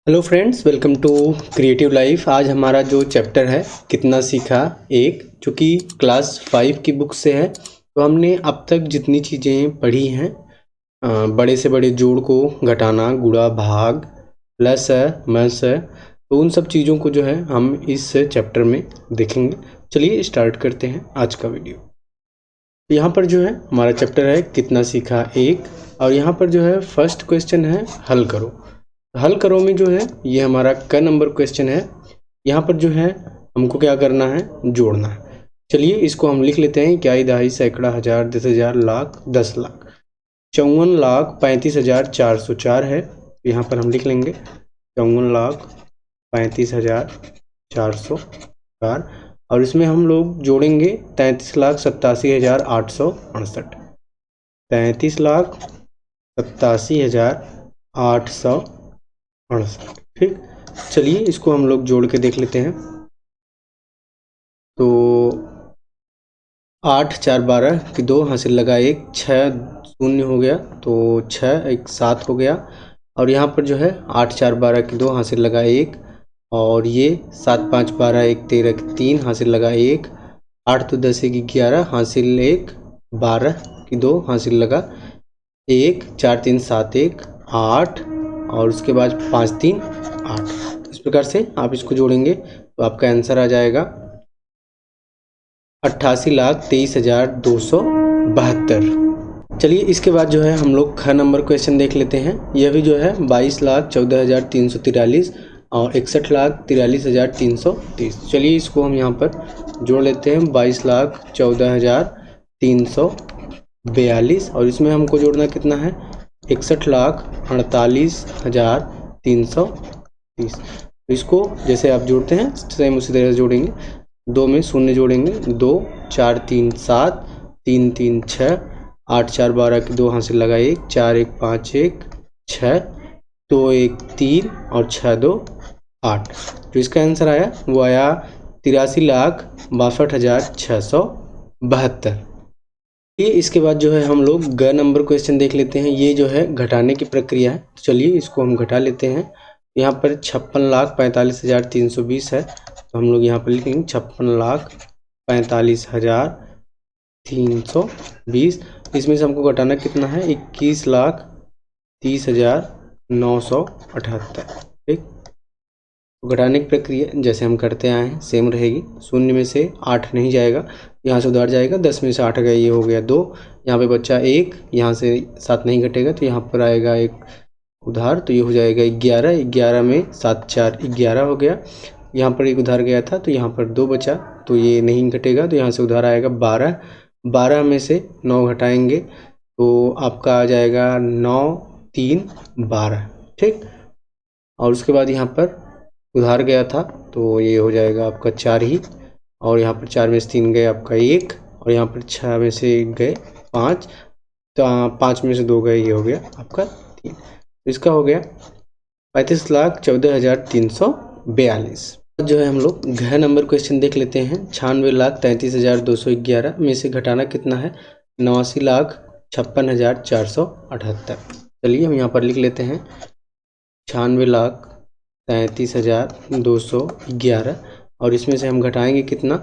Hello friends, welcome to creative life. आज हमारा जो चैप्टर है कितना सीखा एक, जो कि क्लास 5 की बुक से है। तो हमने अब तक जितनी चीज़ें पढ़ी हैं, बड़े से बड़े जोड़ को घटाना, गुणा, भाग, प्लस है, माइनस है, तो उन सब चीज़ों को जो है हम इस चैप्टर में देखेंगे। चलिए स्टार्ट करते हैं आज का वीडियो। यहाँ पर जो है हमारा चैप्टर है कितना सीखा एक, और यहाँ पर जो है फर्स्ट क्वेश्चन है हल करो। हल करो में जो है ये हमारा क नंबर क्वेश्चन है। यहाँ पर जो है हमको क्या करना है, जोड़ना है। चलिए इसको हम लिख लेते हैं। क्या, दहाई, सैकड़ा, हजार, 10,000, लाख, 10 लाख, 54,35,404 है। यहाँ पर हम लिख लेंगे 54,35,404, और इसमें हम लोग जोड़ेंगे 33,87,868, 33,87,868। ठीक, चलिए इसको हम लोग जोड़ के देख लेते हैं। तो 8 4 12 की 2 हासिल लगा 1, 6 0 हो गया, तो 6 1 7 हो गया। और यहाँ पर जो है 8 4 12 की 2 हासिल लगा 1, और ये 7 5 12 1 13 की 3 हासिल लगा 1, 8 तो 10 1 11 हासिल 1, 12 की 2 हासिल लगा 1, 4 3 7 1 8, और उसके बाद 5 3 8। इस प्रकार से आप इसको जोड़ेंगे तो आपका आंसर आ जाएगा 88,23,272। चलिए इसके बाद जो है हम लोग ख नंबर क्वेश्चन देख लेते हैं। यह भी जो है 22,14,343 और 61,43,330। चलिए इसको हम यहाँ पर जोड़ लेते हैं। 22,14,342, और इसमें हमको जोड़ना कितना है, 61,48,330। तो इसको जैसे आप जोड़ते हैं सेम उसी तरह से जोड़ेंगे। 2 में शून्य जोड़ेंगे, 2 4 3 7, 3 3 6, 8 4 12 की 2 हासिल लगा 1, 4 1 5 1 6, 2 1 3 और 6 2 8। जो इसका आंसर आया वो आया 83,62,672। ये इसके बाद जो है हम लोग ग नंबर क्वेश्चन देख लेते हैं। ये जो है घटाने की प्रक्रिया है। तो चलिए इसको हम घटा लेते हैं। यहाँ पर 56,45,320 है, तो हम लोग यहाँ पर लिखेंगे 56,45,320। इसमें से हमको घटाना कितना है, 21,30,978। ठीक, तो घटाने की प्रक्रिया जैसे हम करते आए हैं सेम रहेगी। शून्य में से 8 नहीं जाएगा, यहाँ से उधार जाएगा, 10 में से 8 गया, ये हो गया 2, यहाँ पे बच्चा 1, यहाँ से 7 नहीं घटेगा तो यहाँ पर आएगा 1 उधार, तो ये हो जाएगा 11। 11 में 7 4 11 हो गया। यहाँ पर 1 उधार गया था तो यहाँ पर 2 बचा, तो ये नहीं घटेगा, तो यहाँ से उधार आएगा 12। 12 में से 9 घटाएंगे तो आपका आ जाएगा 9 3 12। ठीक, और उसके बाद यहाँ पर उधार गया था तो ये हो जाएगा आपका 4 ही, और यहाँ पर 4 में से 3 गए आपका 1, और यहाँ पर 6 में से 1 गए 5, तो 5 में से 2 गए, ये हो गया आपका 3। तो इसका हो गया 35,14,342। जो है हम लोग घ नंबर क्वेश्चन देख लेते हैं। 96,33,211 में से घटाना कितना है, 89,56,478। चलिए हम यहाँ पर लिख लेते हैं 96,33,211, और इसमें से हम घटाएंगे कितना,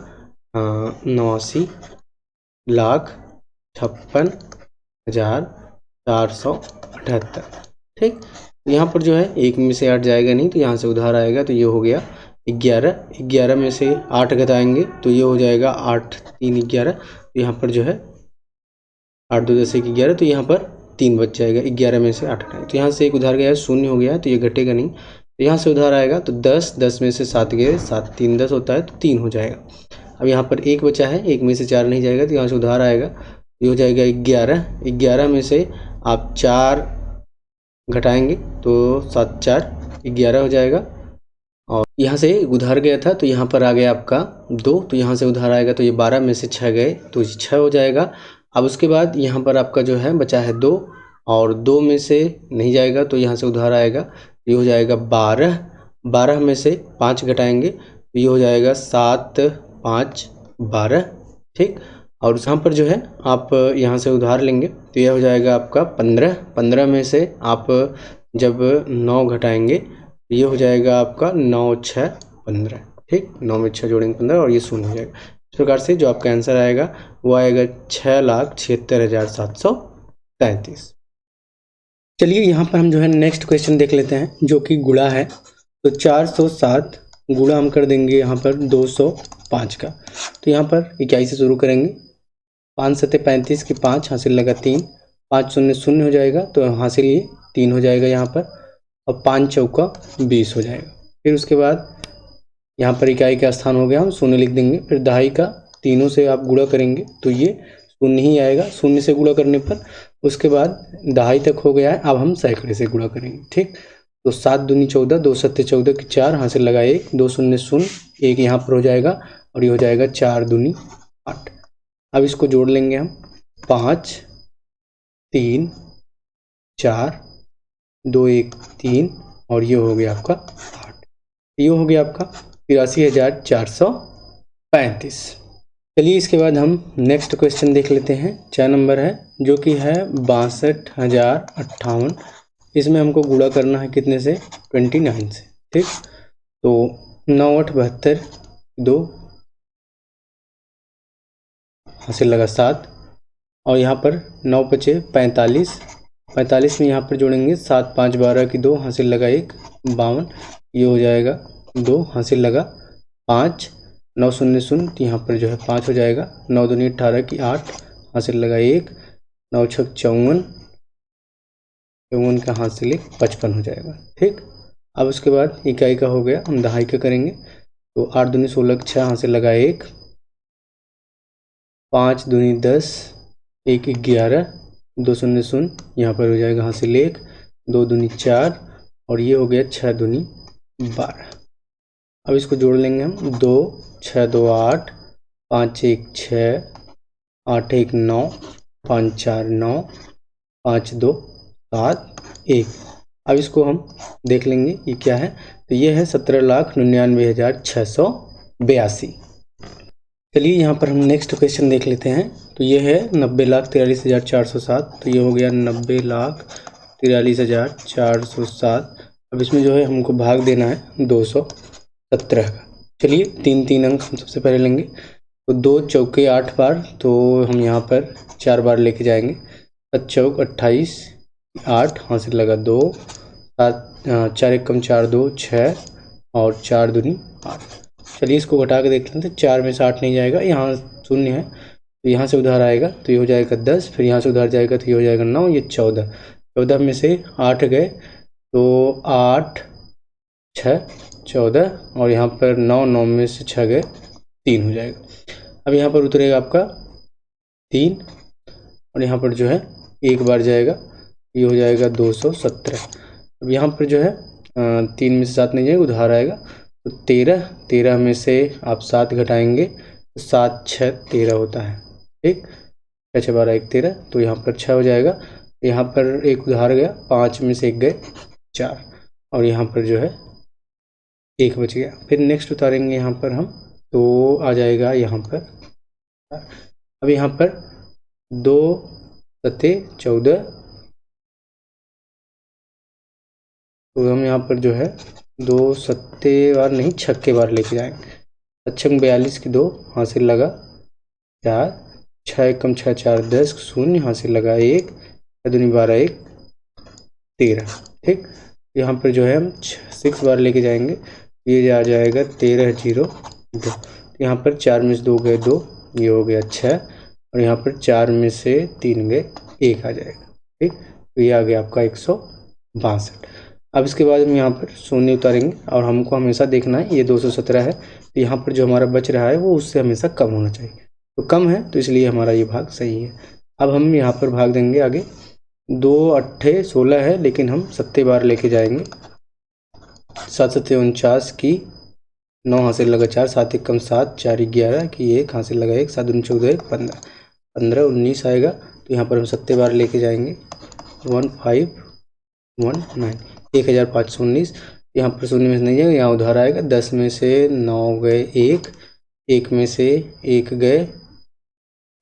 89,56,478। ठीक, यहाँ पर जो है 1 में से 8 जाएगा नहीं, तो यहाँ से उधार आएगा, तो ये हो गया 11। 11 में से 8 घटाएंगे तो ये हो जाएगा 8 3 11। तो यहाँ पर जो है 8 2 10 1 11, तो यहाँ पर 3 बच जाएगा। 11 में से 8 घटाएंगे तो यहाँ से 1 उधार गया, 0 हो गया, तो ये घटेगा नहीं, तो यहाँ से उधार आएगा तो 10। 10 में से 7 गए, 7 3 10 होता है, तो 3 हो जाएगा। अब यहाँ पर 1 बचा है, 1 में से 4 नहीं जाएगा, तो यहाँ से उधार आएगा, ये हो जाएगा 11। 11 में से आप 4 घटाएंगे तो 7 4 11 हो जाएगा, और यहाँ से उधार गया था तो यहाँ पर आ गया आपका 2, तो यहाँ से उधार आएगा, तो ये 12 में से 6 गए तो 6 हो जाएगा। अब उसके बाद यहाँ पर आपका जो है बचा है 2, और 2 में से नहीं जाएगा, तो यहाँ से उधार आएगा, ये हो जाएगा 12। 12 में से 5 घटाएंगे तो ये हो जाएगा 7 5 12। ठीक, और यहाँ पर जो है आप यहाँ से उधार लेंगे तो यह हो जाएगा आपका 15। 15 में से आप जब 9 घटाएंगे ये हो जाएगा आपका 9 6 15। ठीक, 9 में 6 जोड़ेंगे 15 और ये शून्य हो जाएगा। इस प्रकार से जो आपका आंसर आएगा वो आएगा 6,76,733। चलिए यहाँ पर हम जो है नेक्स्ट क्वेश्चन देख लेते हैं जो कि गुणा है। तो 407 गुणा हम कर देंगे यहाँ पर 205 का। तो यहाँ पर 21 से शुरू करेंगे। 5 सत्ते 35 की 5 हासिल लगा 3, 5 शून्य शून्य हो जाएगा तो हासिल ये 3 हो जाएगा यहाँ पर, और 5 चौका 20 हो जाएगा। फिर उसके बाद यहाँ पर इकाई का स्थान हो गया, हम शून्य लिख देंगे। फिर दहाई का तीनों से आप गुणा करेंगे तो ये शून्य ही आएगा, शून्य से गुणा करने पर। उसके बाद दहाई तक हो गया है, अब हम सैकड़े से गुणा करेंगे। ठीक, तो 7 दूनी 14, 2 सत्ते 14 की 4 हासिल लगा 1, 2 शून्य शून्य, 1 यहाँ पर हो जाएगा और ये हो जाएगा 4 दूनी 8। अब इसको जोड़ लेंगे हम, 5 3 4 2 1 3 और ये हो गया आपका 8। ये हो गया आपका 83,435। चलिए इसके बाद हम नेक्स्ट क्वेश्चन देख लेते हैं। 4 नंबर है जो कि है 62,058। इसमें हमको गुणा करना है कितने से, 29 से। ठीक, तो 9 8 72, 2 हासिल लगा 7, और यहाँ पर 9 बचे 45, 45 में यहाँ पर जोड़ेंगे 7 5 12 की 2 हासिल लगा 1, 52, ये हो जाएगा 2 हासिल लगा 5, 9 शून्य शून्य, तो यहाँ पर जो है 5 हो जाएगा। 9 दूनी 18 की 8 हासिल लगा 1, 9 छक 54, 54 का हासिल 55 हो जाएगा। ठीक, अब उसके बाद इकाई का हो गया, हम दहाई का करेंगे। तो 8 दूनी 16 की 6 हासिल लगा 1, 5 दूनी 10, 1 11, 2 शून्य शून्य, यहाँ पर हो जाएगा हासिल 1, 2 दूनी 4 और ये हो गया 6 दूनी 12। अब इसको जोड़ लेंगे हम, 2 6 2 8, 5 1 6, 8 1 9, 5 4 9, 5 2 7 1। अब इसको हम देख लेंगे ये क्या है। तो ये है 17,99,682। चलिए यहाँ पर हम नेक्स्ट क्वेश्चन देख लेते हैं। तो ये है 90,43,407। तो ये हो गया 90,43,407। अब इसमें जो है हमको भाग देना है 217 का। चलिए 3 अंक हम सबसे पहले लेंगे। तो 2 चौके 8 बार, तो हम यहाँ पर 4 बार लेके जाएंगे। 7 चौक 28, 8 हासिल लगा 2, 7 4 1 कम 4 2 6 और 4 दूनी 8। चलिए इसको घटा के देख लेते हैं। 4 में से 8 नहीं जाएगा, यहाँ शून्य है तो यहाँ से उधार आएगा तो ये हो जाएगा 10, फिर यहाँ से उधार जाएगा तो ये हो जाएगा 9, ये 14। 14 में से 8 गए तो 8 6 14 और यहाँ पर 9, 9 में से 6 गए 3 हो जाएगा। अब यहाँ पर उतरेगा आपका 3 और यहाँ पर जो है एक बार जाएगा, ये हो जाएगा 217। अब यहाँ पर जो है 3 में से 7 नहीं जाएगा, उधार आएगा तो 13, 13 में से आप 7 घटाएंगे तो 7 6 13 होता है। ठीक, 6 6 12 1 13, तो यहाँ पर 6 हो जाएगा। यहाँ पर एक उधार गया, 5 में से 1 गए 4 और यहाँ पर जो है 1 बच गया। फिर नेक्स्ट उतारेंगे यहाँ पर हम, तो आ जाएगा यहाँ पर। अब यहाँ पर 2 सत्ते 14, तो हम यहाँ पर जो है 2 सत्ते बार नहीं 6 बार लेके जाएंगे। 6 42 की 2 हासिल लगा 4, 6 1 कम 6 4 10 शून्य हासिल लगा 1, 6 दूनी 12 1 13। ठीक, यहाँ पर जो है हम 6 बार लेके जाएंगे, ये आ जाएगा 13 0 2। यहाँ पर 4 में से 2 गए 2, ये हो गया 6 और यहाँ पर 4 में से 3 गए 1 आ जाएगा। ठीक, तो ये आ गया आपका 162। अब इसके बाद हम यहाँ पर शून्य उतारेंगे और हमको हमेशा देखना है ये 217 है, तो यहाँ पर जो हमारा बच रहा है वो उससे हमेशा कम होना चाहिए। तो कम है तो इसलिए हमारा ये भाग सही है। अब हम यहाँ पर भाग देंगे आगे। 2 8 16 है लेकिन हम 7 बार लेके जाएंगे। 7 7 49 की 9 हासिल लगा 4, 7 1 कम 7 4 11 की 1 हासिल लगा 1, 7 14 1 15, 15 19 आएगा। तो यहाँ पर हम 7 बार लेके जाएंगे। 1519, 1519। यहाँ पर शून्य में से नहीं जाएगा, यहाँ उधार आएगा। 10 में से 9 गए 1, 1 में से 1 गए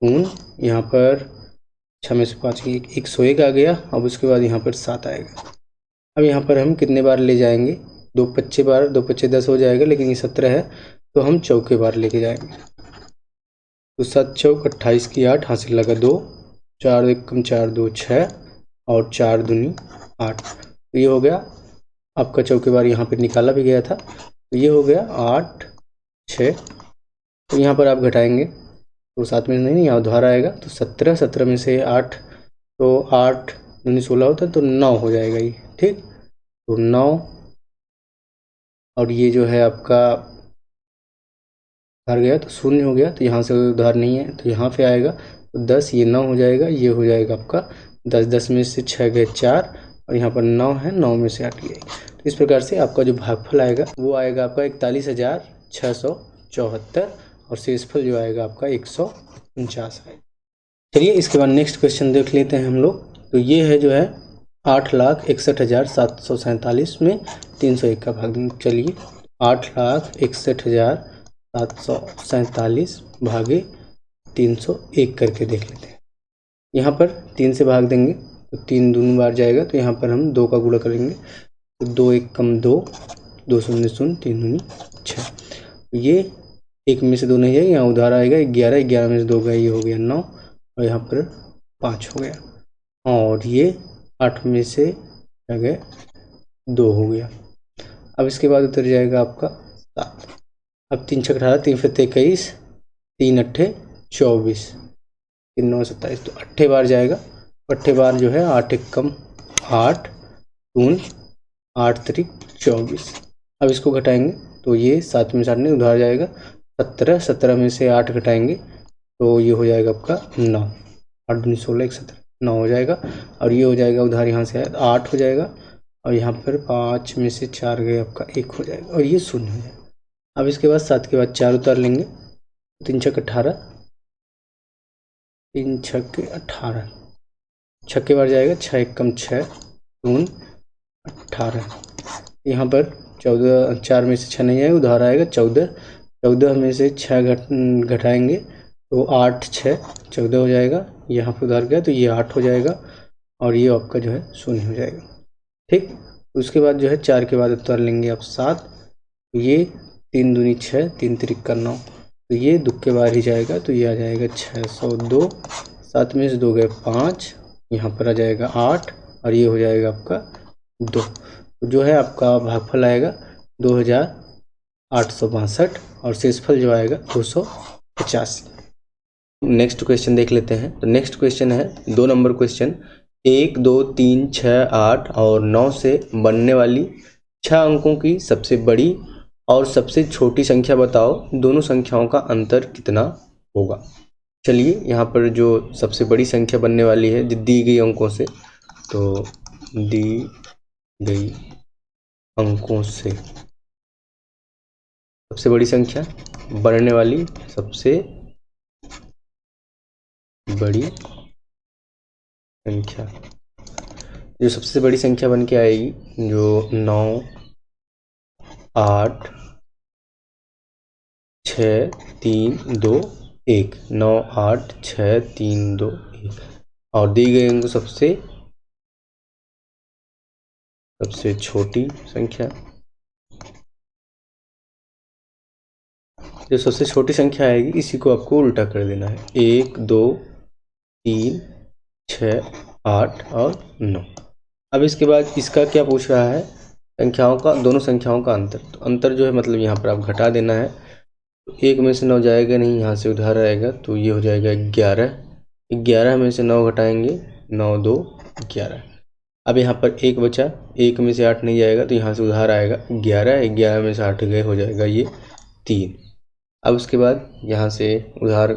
3, यहाँ पर 6 में से 5 की 101 आ गया। अब उसके बाद यहाँ पर 7 आएगा। अब यहाँ पर हम कितने बार ले जाएंगे, दो पच्चे बार, दो पच्चे 10 हो जाएगा, लेकिन ये 17 है तो हम चौके बार लेके जाएंगे। तो 7 चौक 28 की 8, हासिल लगा 2, 4 1 कम 4 2 6 और 4 दूनी 8। तो ये हो गया आपका चौके बार, यहाँ पे निकाला भी गया था। तो ये हो गया 8 6। तो यहाँ पर आप घटाएंगे तो 7 में नहीं, यहाँ उधार आएगा तो 17, 17 में से 8, तो 8 दूनी 16 होता है तो 9 हो जाएगा ये, ठीक। तो 9 और ये जो है आपका उधार गया तो 0 हो गया, तो यहाँ से उधार नहीं है तो यहाँ पे आएगा तो 10, ये 9 हो जाएगा, ये हो जाएगा आपका 10, 10 में से 6 गए 4 और यहाँ पर 9 है, 9 में से 8 गए। तो इस प्रकार से आपका जो भागफल आएगा वो आएगा आपका 41,674 और शेषफल जो आएगा आपका 149 आएगा। चलिए इसके बाद नेक्स्ट क्वेश्चन देख लेते हैं हम लोग। तो ये है जो है 8,61,747 में 301 का भाग देंगे। चलिए 8,61,747 भागे 301 करके देख लेते हैं। यहाँ पर 3 से भाग देंगे तो 3 दूनी बार जाएगा, तो यहाँ पर हम 2 का गुणा करेंगे तो 2 1 कम 2, 2 0 0, 3 दूनी 6। ये 1 में से 2 नहीं जाएगा, यहाँ उधार आएगा 11, 11 में से 2 गए, ये हो गया 9 और यहाँ पर 5 हो गया और ये 8 में से क्या गए 2 हो गया। अब इसके बाद उतर जाएगा आपका 7। अब 3 6 18, 3 5 21, 3 8 24, 3 9 27, तो 8 बार जाएगा। 8 बार जो है 8 1 कम 8, 2 8 3 24। अब इसको घटाएंगे तो ये 7 में से 8 नहीं, उधार जाएगा 17, 17 में से 8 घटाएंगे तो ये हो जाएगा आपका 9, 8 दूनी 16, 1 17, 9 हो जाएगा और ये हो जाएगा उधार यहाँ से आया 8 हो जाएगा और यहाँ पर 5 में से 4 गए आपका 1 हो जाएगा और ये 0 हो जाएगा। अब इसके बाद 7 के बाद 4 उतार लेंगे, 3 6 18, 3 6 18, 6 के बार जाएगा 6 1 कम 6, 2 18, यहाँ पर 14, 4 में से 6 नहीं आएगा, उधार आएगा 14, 14 में से 6 घटाएंगे तो 8 6 14 हो जाएगा, यहाँ पर उधार गया तो ये 8 हो जाएगा और ये आपका जो है 0 हो जाएगा, ठीक। उसके बाद जो है 4 के बाद उतार लेंगे आप 7, तो ये 3 दूनी 6, 3 3 का 9, तो ये दुख के बाहर ही जाएगा तो ये आ जाएगा 602, 7 में से 2 गए 5, यहाँ पर आ जाएगा 8 और ये हो जाएगा आपका 2। तो जो है आपका भागफल आएगा 2862 और शेषफल जो आएगा 285। नेक्स्ट क्वेश्चन देख लेते हैं। तो नेक्स्ट क्वेश्चन है 2 नंबर क्वेश्चन, 1 2 3 6 8 और 9 से बनने वाली 6 अंकों की सबसे बड़ी और सबसे छोटी संख्या बताओ, दोनों संख्याओं का अंतर कितना होगा। चलिए यहाँ पर जो सबसे बड़ी संख्या बनने वाली है दी गई अंकों से, तो दी गई अंकों से सबसे बड़ी संख्या बनने वाली, सबसे बड़ी संख्या, जो सबसे बड़ी संख्या बन के आएगी जो 9 8 6 3 2 1, 9 8 6 3 2 1 और दी गई अंक सबसे छोटी संख्या, जो सबसे छोटी संख्या आएगी इसी को आपको उल्टा कर देना है, 1 2 3 6 8 और 9। अब इसके बाद इसका क्या पूछ रहा है, संख्याओं का, दोनों संख्याओं का अंतर। तो अंतर जो है मतलब यहाँ पर आप घटा देना है, तो 1 में से 9 जाएगा नहीं, यहाँ से उधार आएगा तो ये हो जाएगा 11, 11 में से 9 घटाएंगे 9 2 11। अब यहाँ पर 1 बचा, 1 में से 8 नहीं जाएगा तो यहाँ से उधार आएगा 11, 11 में से 8 गए, हो जाएगा ये 3। अब उसके बाद यहाँ से उधार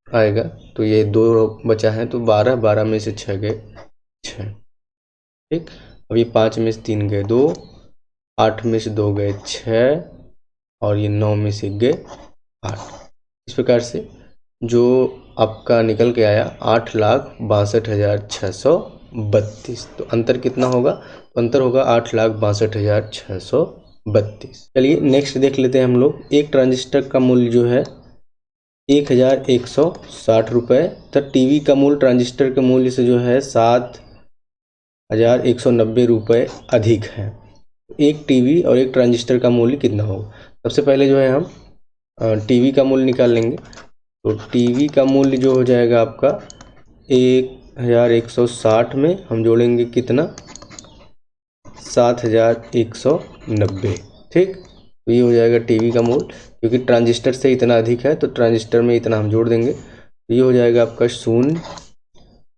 आएगा तो ये 2 बचा है तो 12, 12 में से 6 गए 6, ठीक। अब ये 5 में से 3 गए 2, 8 में से 2 गए 6 और ये 9 में से गए 8। इस प्रकार से जो आपका निकल के आया 8,62,632। तो अंतर कितना होगा, तो अंतर होगा 8,62,632। चलिए नेक्स्ट देख लेते हैं हम लोग। एक ट्रांजिस्टर का मूल्य जो है 1,160 रुपये, तो टीवी का मूल्य ट्रांजिस्टर के मूल्य से जो है 7,190 रुपये अधिक है। एक टीवी और एक ट्रांजिस्टर का मूल्य कितना होगा। सबसे पहले जो है हम टीवी का मूल्य निकाल लेंगे। तो टीवी का मूल्य जो हो जाएगा आपका 1160 में हम जोड़ेंगे कितना, 7190। ठीक, तो ये हो जाएगा टीवी का मूल्य, क्योंकि ट्रांजिस्टर से इतना अधिक है तो ट्रांजिस्टर में इतना हम जोड़ देंगे। तो ये हो जाएगा आपका 0,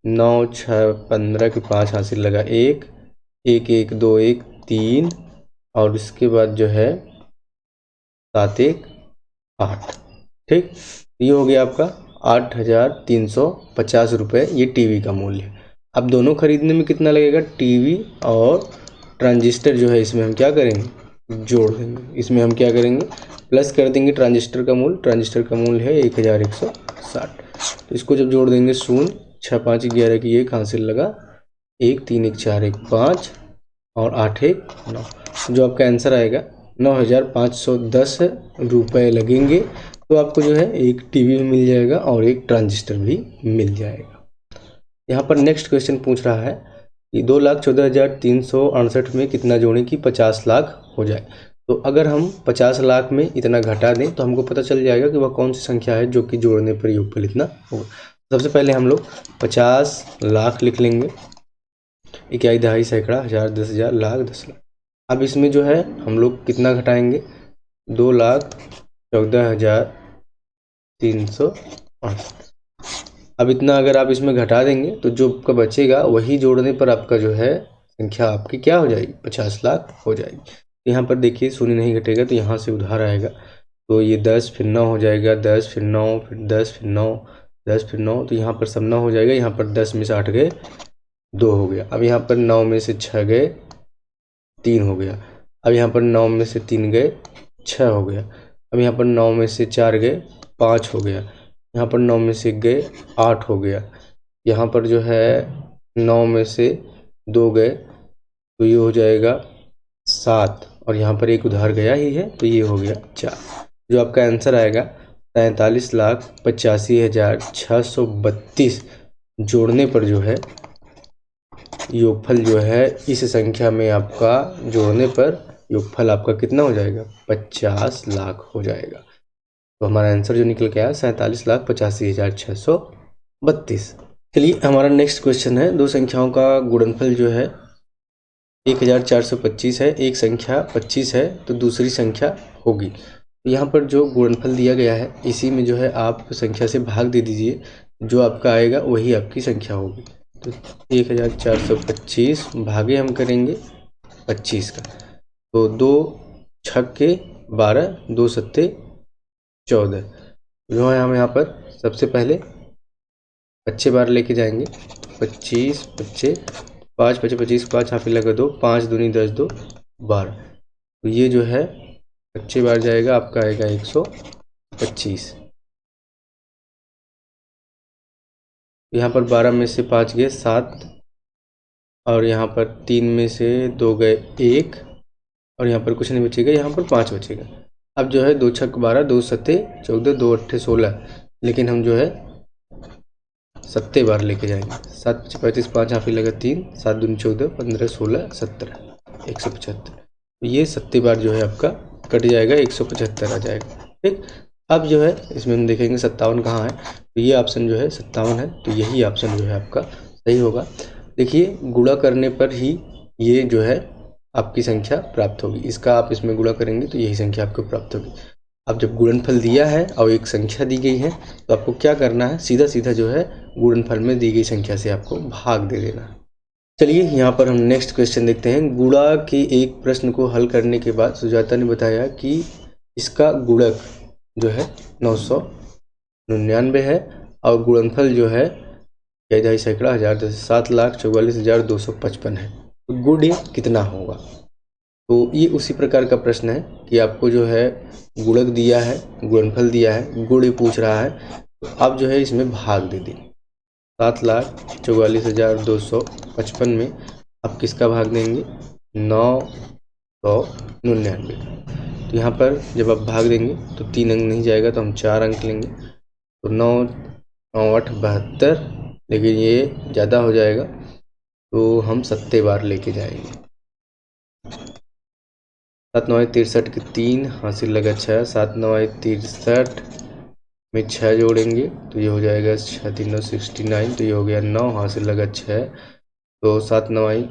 9, 6, 15 की 5 हासिल लगा 1, 1, 1, 2, 1, 3 और इसके बाद जो है 7, 1, 8। ठीक, ये हो गया आपका 8350 रुपये, ये टीवी का मूल्य है। अब दोनों खरीदने में कितना लगेगा, टीवी और ट्रांजिस्टर जो है इसमें हम क्या करेंगे, जोड़ देंगे। इसमें हम क्या करेंगे, प्लस कर देंगे ट्रांजिस्टर का मूल्य। ट्रांजिस्टर का मूल्य है 1160, तो इसको जब जोड़ देंगे 0, 6, 5, 11 की 1 हासिल लगा 1, 3, 1, 4, 1, 5 और 8, 1, 9। जो आपका आंसर आएगा 9510 रुपये लगेंगे। तो आपको जो है एक टीवी भी मिल जाएगा और एक ट्रांजिस्टर भी मिल जाएगा। यहाँ पर नेक्स्ट क्वेश्चन पूछ रहा है कि 2,14,368 में कितना जोड़ें कि 50 लाख हो जाए। तो अगर हम 50 लाख में इतना घटा दें तो हमको पता चल जाएगा कि वह कौन सी संख्या है जो कि जोड़ने पर योगफल इतना होगा। सबसे पहले हम लोग 50 लाख लिख लेंगे, इकाई, दहाई, सैकड़ा, हजार, 10,000, लाख, 10 लाख। अब इसमें जो है हम लोग कितना घटाएंगे, 2,14,368। अब इतना अगर आप इसमें घटा देंगे तो जो आपका बचेगा वही जोड़ने पर आपका जो है संख्या आपकी क्या हो जाएगी, 50 लाख हो जाएगी। यहाँ पर देखिए शून्य नहीं घटेगा तो यहाँ से उधार आएगा, तो ये 10 फिर 9 हो जाएगा, 10 फिर 9 फिर 10 फिर 9 10 फिर 9, तो यहाँ पर सब 9 हो जाएगा। यहाँ पर 10 में से 8 गए 2 हो गया। अब यहाँ पर 9 में से 6 गए 3 हो गया। अब यहाँ पर 9 में से 3 गए 6 हो गया। अब यहाँ पर 9 में से 4 गए 5 हो गया। यहाँ पर 9 में से 1 गए 8 हो गया। यहाँ पर जो है 9 में से 2 गए तो ये हो जाएगा 7 और यहाँ पर एक उधार गया ही है तो ये हो गया 4। जो आपका आंसर आएगा 43,85,632 जोड़ने पर जो है योगफल जो है इस संख्या में आपका जोड़ने पर योगफल आपका कितना हो जाएगा, 50 लाख हो जाएगा। तो हमारा आंसर जो निकल के आया 47,85,632। चलिए हमारा नेक्स्ट क्वेश्चन है, दो संख्याओं का गुणनफल जो है 1425 है, एक संख्या 25 है तो दूसरी संख्या होगी। तो यहाँ पर जो गुणनफल दिया गया है इसी में जो है आप संख्या से भाग दे दीजिए, जो आपका आएगा वही आपकी संख्या होगी। तो 1425 भागे हम करेंगे 25 का, तो 2 छक्के 12, 2 सत्ते 14। जो है हम यहाँ पर सबसे पहले 25 बार लेके जाएंगे, 25 25 5 25 25 5 यहाँ पे लगा 2, 5 दूनी 10 2 12। तो ये जो है 25 बार जाएगा आपका आएगा 125। यहाँ पर 12 में से 5 गए 7 और यहाँ पर 3 में से 2 गए 1 और यहाँ पर कुछ नहीं बचेगा, यहाँ पर 5 बचेगा। अब जो है 2 छक 12, 2 सत्ते 14, 2 अट्ठे 16, लेकिन हम जो है सत्ते बार लेके जाएंगे। 7 25 35 5 यहाँ पे लगा 3, 7 दूनी 14, 15 16 17 175। तो ये सत्ते बार जो है आपका कट जाएगा, 175 आ जाएगा। ठीक, अब जो है इसमें हम देखेंगे 57 कहाँ है, तो ये ऑप्शन जो है 57 है, तो यही ऑप्शन जो है आपका सही होगा। देखिए गुणा करने पर ही ये जो है आपकी संख्या प्राप्त होगी, इसका आप इसमें गुणा करेंगे तो यही संख्या आपको प्राप्त होगी। अब जब गुणनफल दिया है और एक संख्या दी गई है तो आपको क्या करना है, सीधा सीधा जो है गुणनफल में दी गई संख्या से आपको भाग दे देना है। चलिए यहाँ पर हम नेक्स्ट क्वेश्चन देखते हैं। गुणा के एक प्रश्न को हल करने के बाद सुजाता ने बताया कि इसका गुणक जो है 999 है और गुणनफल जो है 2 सैकड़ा 1000 7,44,255 है, तो गुण कितना होगा। तो ये उसी प्रकार का प्रश्न है कि आपको जो है गुणक दिया है, गुणनफल दिया है, गुण पूछ रहा है, तो आप जो है इसमें भाग दे दें। 7,44,255 में आप किसका भाग देंगे, 999 का। तो यहाँ पर जब आप भाग देंगे तो 3 अंक नहीं जाएगा तो हम 4 अंक लेंगे, तो 9 9 8 72, लेकिन ये ज़्यादा हो जाएगा तो हम सत्ते बार लेके जाएंगे। 7 9 63 के 3 हासिल लगा 6, 7 9 63 में 6 जोड़ेंगे तो ये हो जाएगा 6 3 9 69, तो ये हो गया 9 हासिल लगा 6, तो 7 9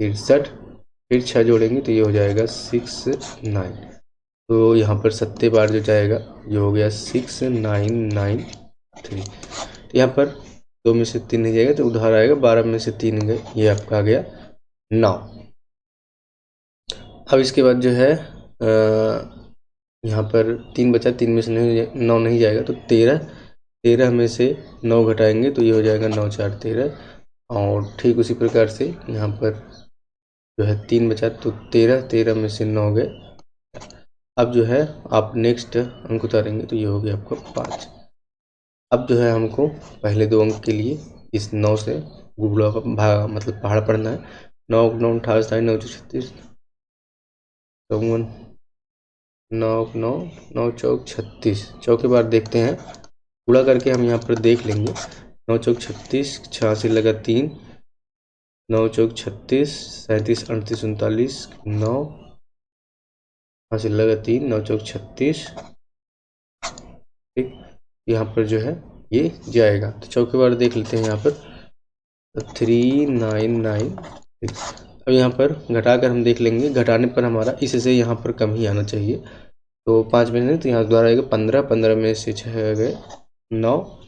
63 फिर 6 जोड़ेंगे तो ये हो जाएगा 69, तो यहाँ पर 7 बार जो जाएगा ये हो गया 6993। तो यहाँ पर 2 में से 3 नहीं जाएगा तो उधार आएगा, 12 में से 3 गए, ये आपका आ गया 9। अब इसके बाद जो है यहाँ पर 3 बचा, 3 में से 9 नहीं जाएगा तो 13 में से 9 घटाएंगे तो ये हो जाएगा 9 4 13, और ठीक उसी प्रकार से यहाँ पर जो है 3 बचा तो 13 में से 9 गए। अब जो है आप नेक्स्ट अंक उतारेंगे तो ये हो गया आपका 5। अब जो है हमको पहले 2 अंक के लिए इस 9 से गुगला मतलब पहाड़ पढ़ना है। 9 9 28 9 36 54 9 9 9 चौक 36, चौके बार देखते हैं, गुणा करके हम यहाँ पर देख लेंगे। 9 चौक 36, 86 लगा 3, 9 चौक 36, 37 38 39, 9 हासिल लगा 3, 9 चौक 36, ठीक, यहाँ पर जो है ये जाएगा। तो चौके बार देख लेते हैं यहाँ पर 399। अब यहाँ पर घटाकर हम देख लेंगे, घटाने पर हमारा इससे यहाँ पर कम ही आना चाहिए, तो 5 में नहीं तो यहाँ द्वारा आएगा 15, 15 में से 6 गए 9,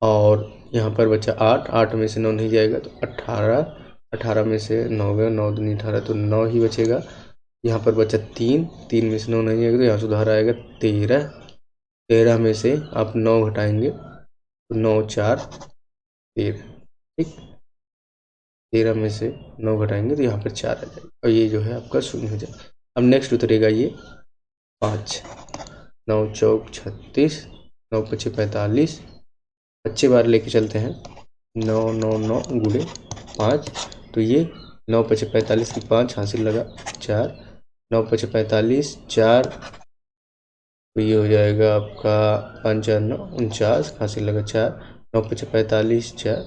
और यहाँ पर बचा 8, 8 में से 9 नहीं जाएगा तो 18, 18 में से 9 गए, 9 दूनी 18 तो 9 ही बचेगा। यहाँ पर बचा 3, 3 में से 9 नहीं जाएगा तो यहाँ सुधार आएगा 13, 13 में से आप 9 घटाएंगे तो 9 4 13, ठीक, 13 में से 9 घटाएंगे तो यहाँ पर 4 आ जाएगा और ये जो है आपका 0 हो जाएगा। अब नेक्स्ट उतरेगा ये 5, 9 चौक 36, 9 पचे 45, अच्छे बार लेके चलते हैं, 9 9 9 गुणे 5, तो ये 9 पचे 45 की 5 हासिल लगा 4, 9 पचे 45 4, तो ये हो जाएगा आपका 5 4 9 49 हासिल लगा 4, 9 पचे 45 4,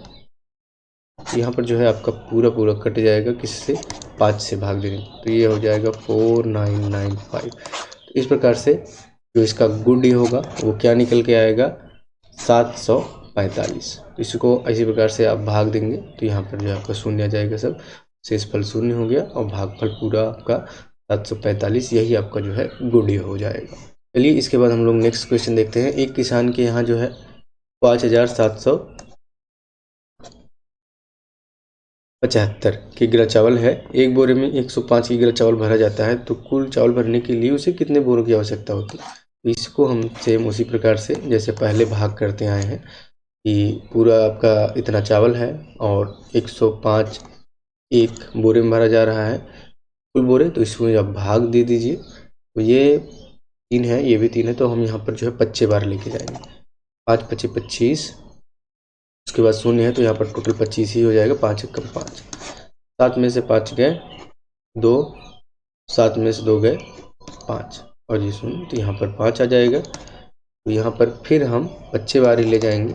यहाँ पर जो है आपका पूरा कट जाएगा किससे, 5 से भाग देंगे तो ये हो जाएगा 4995। तो इस प्रकार से जो इसका गुड होगा वो क्या निकल के आएगा, 745। तो इसको इसी प्रकार से आप भाग देंगे तो यहाँ पर जो आपका शून्य आ जाएगा, सब शेषफल 0 हो गया और भागफल पूरा आपका 745, यही आपका जो है गुड हो जाएगा। चलिए इसके बाद हम लोग नेक्स्ट क्वेश्चन देखते हैं। एक किसान के यहाँ जो है 5775 किग्रा चावल है, एक बोरे में 105 किग्रा चावल भरा जाता है, तो कुल चावल भरने के लिए उसे कितने बोरों की आवश्यकता होती है। तो इसको हम सेम उसी प्रकार से जैसे पहले भाग करते आए हैं कि पूरा आपका इतना चावल है और 105 एक बोरे में भरा जा रहा है कुल बोरे, तो इसमें आप भाग दे दीजिए। तो ये 3 है, ये भी 3 है, तो हम यहाँ पर जो है 25 बार लेके जाएंगे, 5 पचे 25, उसके बाद 0 है तो यहाँ पर टोटल 25 ही हो जाएगा, 5 कम 5, 7 में से 5 गए 2, 7 में से 2 गए 5 और ये 0, तो यहाँ पर 5 आ जाएगा। तो यहाँ पर फिर हम 25 बार ही ले जाएंगे,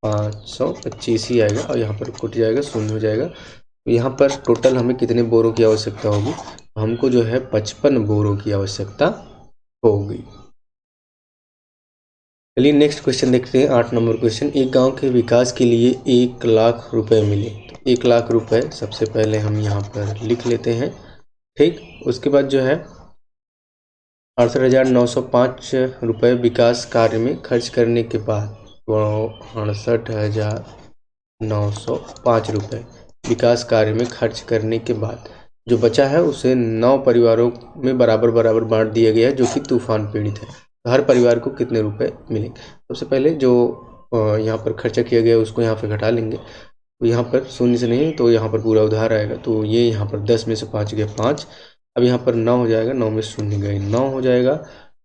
525 ही आएगा और यहाँ पर कट जाएगा, 0 हो जाएगा। तो यहाँ पर टोटल हमें कितने बोरों की आवश्यकता होगी, हमको जो है 55 बोरों की आवश्यकता होगी। चलिए नेक्स्ट क्वेश्चन देखते हैं, 8 नंबर क्वेश्चन। एक गांव के विकास के लिए 1 लाख रुपए मिले, तो 1 लाख रुपए सबसे पहले हम यहाँ पर लिख लेते हैं, ठीक। उसके बाद जो है 68,905 रुपये विकास कार्य में खर्च करने के बाद 68,905 रुपये विकास कार्य में खर्च करने के बाद जो बचा है उसे 9 परिवारों में बराबर बराबर बांट दिया गया है जो कि तूफान पीड़ित है। तो हर परिवार को कितने रुपए मिलेंगे। सबसे पहले जो यहाँ पर खर्चा किया गया उसको यहाँ पे घटा लेंगे, तो यहाँ पर 0 से नहीं तो यहाँ पर पूरा उधार आएगा, तो ये यहाँ पर 10 में से 5 गए 5, अब यहाँ पर 9 हो जाएगा, 9 में से 0 गए 9 हो जाएगा,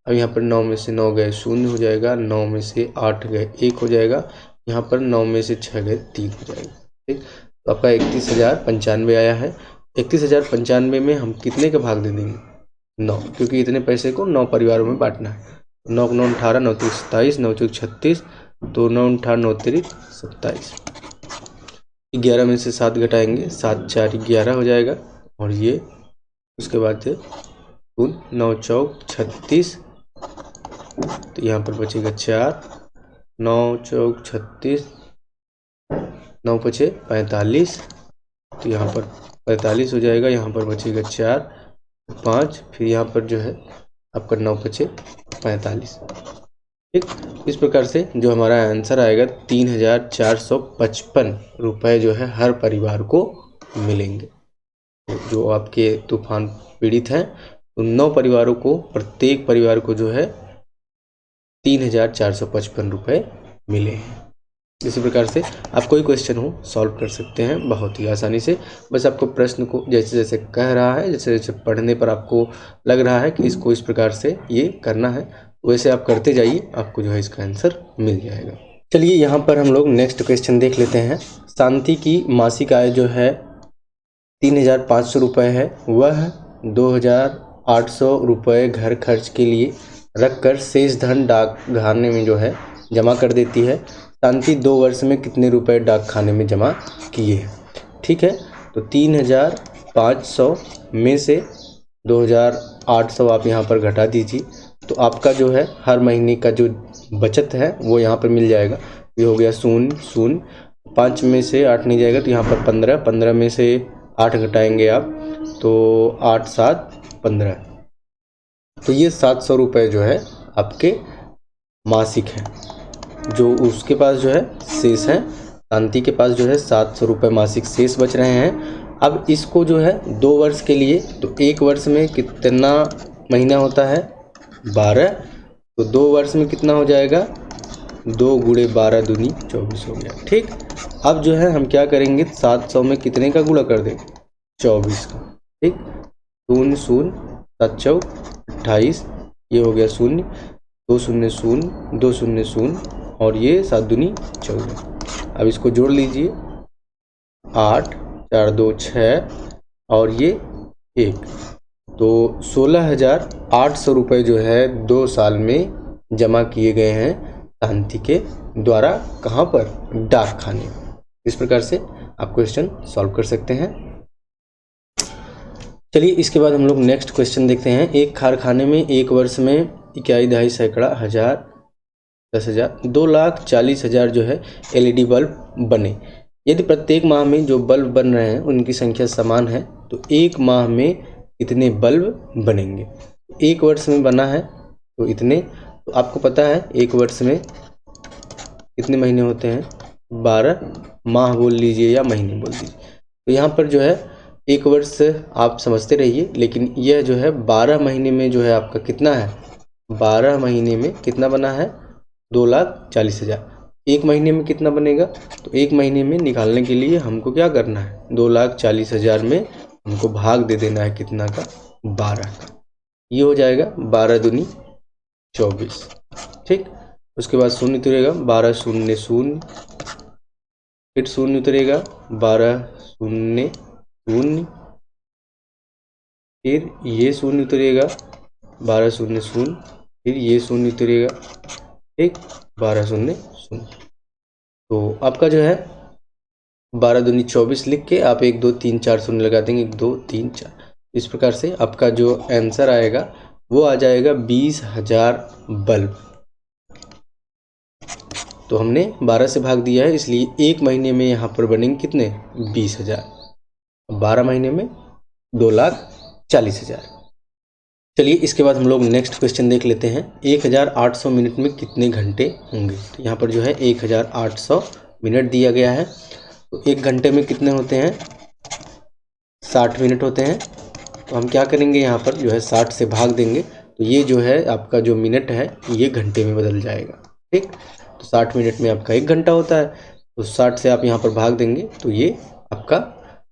अब यहाँ पर 9 में से 9 गए 0 हो जाएगा, 9 में से 8 गए 1 हो जाएगा, यहाँ पर 9 में से 6 गए 3 हो जाएगा, ठीक। तो आपका 31,095 आया है। 31,095 में हम कितने का भाग दे देंगे, 9, क्योंकि इतने पैसे को 9 परिवारों में बांटना है। 9 9 18 9 27 9 36, तो 9 18 9 27, 11 में से 7 घटाएंगे, 7 4 11 हो जाएगा और ये उसके बाद 9 चौक 36, तो यहाँ पर बचेगा 4, 9 चौक 36, 9 पचे 45, तो यहाँ पर 45 हो जाएगा, यहाँ पर बचेगा 4, 5, फिर यहाँ पर जो है आपका 9 पचे 45। ठीक, इस प्रकार से जो हमारा आंसर आएगा 3455 रुपये जो है हर परिवार को मिलेंगे। जो आपके तूफान पीड़ित हैं उन 9 परिवारों को, प्रत्येक परिवार को जो है 3455 रुपये मिले हैं। इसी प्रकार से आप कोई क्वेश्चन हो सॉल्व कर सकते हैं बहुत ही आसानी से। बस आपको प्रश्न को जैसे जैसे कह रहा है, जैसे जैसे पढ़ने पर आपको लग रहा है कि इसको इस प्रकार से ये करना है, वैसे आप करते जाइए, आपको जो है इसका आंसर मिल जाएगा। चलिए यहाँ पर हम लोग नेक्स्ट क्वेश्चन देख लेते हैं। शांति की मासिक आय जो है 3500 रुपये है, वह 2800 रुपये घर खर्च के लिए रखकर शेष धन डाक खाने में जो है जमा कर देती है। शांति 2 वर्ष में कितने रुपए डाक खाने में जमा किए हैं? ठीक है, तो 3500 में से 2800 आप यहाँ पर घटा दीजिए, तो आपका जो है हर महीने का जो बचत है वो यहाँ पर मिल जाएगा। ये हो गया 0 0, 5 में से 8 नहीं जाएगा, तो यहाँ पर 15, 15 में से 8 घटाएंगे आप, तो 8 7 15, तो ये 700 रुपये जो है आपके मासिक है। जो उसके पास जो है शेष है, शांति के पास जो है 700 रुपये मासिक शेष बच रहे हैं। अब इसको जो है 2 वर्ष के लिए, तो 1 वर्ष में कितना महीना होता है? 12, तो 2 वर्ष में कितना हो जाएगा? 2 गुणे 12 दूनी 24 हो गया। ठीक, अब जो है हम क्या करेंगे, 700 में कितने का गुणा कर देंगे? 24 का। ठीक, 0 0 7 चौक 28, ये हो गया 0, 2 0 0 2 0 0, और ये 7 दूनी 14। अब इसको जोड़ लीजिए, 8 4 2 6 और ये 1, तो 16,800 रुपये जो है 2 साल में जमा किए गए हैं शांति के द्वारा। कहाँ पर? डाक खाने। इस प्रकार से आप क्वेश्चन सॉल्व कर सकते हैं। चलिए इसके बाद हम लोग नेक्स्ट क्वेश्चन देखते हैं। एक कारखाने में 1 वर्ष में इकाई दहाई सैकड़ा हज़ार 10,000 2,40,000 जो है LED बल्ब बने। यदि प्रत्येक माह में जो बल्ब बन रहे हैं उनकी संख्या समान है तो 1 माह में कितने बल्ब बनेंगे? 1 वर्ष में बना है तो इतने, तो आपको पता है 1 वर्ष में कितने महीने होते हैं? 12 माह बोल लीजिए या महीने बोल दीजिए। तो यहाँ पर जो है 1 वर्ष आप समझते रहिए, लेकिन यह जो है 12 महीने में जो है आपका कितना है? 12 महीने में कितना बना है? 2,40,000। 1 महीने में कितना बनेगा? तो 1 महीने में निकालने के लिए हमको क्या करना है? 2,40,000 में हमको भाग दे देना है कितना का? 12 का। ये हो जाएगा 12 दूनी 24। ठीक, उसके बाद शून्य उतरेगा, 12 शून्य 0, फिर शून्य उतरेगा, 12 शून्य 0, फिर ये शून्य उतरेगा, 12 शून्य 0, फिर ये शून्य उतरेगा। ठीक, 12 शून्य 0, तो आपका जो है 12 दूनी 24 लिख के आप 1 2 3 4 शून्य लगा देंगे, 1 2 3 4। इस प्रकार से आपका जो आंसर आएगा वो आ जाएगा 20,000 बल्ब। तो हमने 12 से भाग दिया है, इसलिए 1 महीने में यहाँ पर बनेंगे कितने? 20,000। 12 महीने में 2,40,000। चलिए इसके बाद हम लोग नेक्स्ट क्वेश्चन देख लेते हैं। 1,800 मिनट में कितने घंटे होंगे? तो यहाँ पर जो है 1,800 मिनट दिया गया है, तो 1 घंटे में कितने होते हैं? 60 मिनट होते हैं। तो हम क्या करेंगे, यहाँ पर जो है 60 से भाग देंगे, तो ये जो है आपका जो मिनट है ये घंटे में बदल जाएगा। ठीक, तो 60 मिनट में आपका 1 घंटा होता है, तो 60 से आप यहाँ पर भाग देंगे तो ये आपका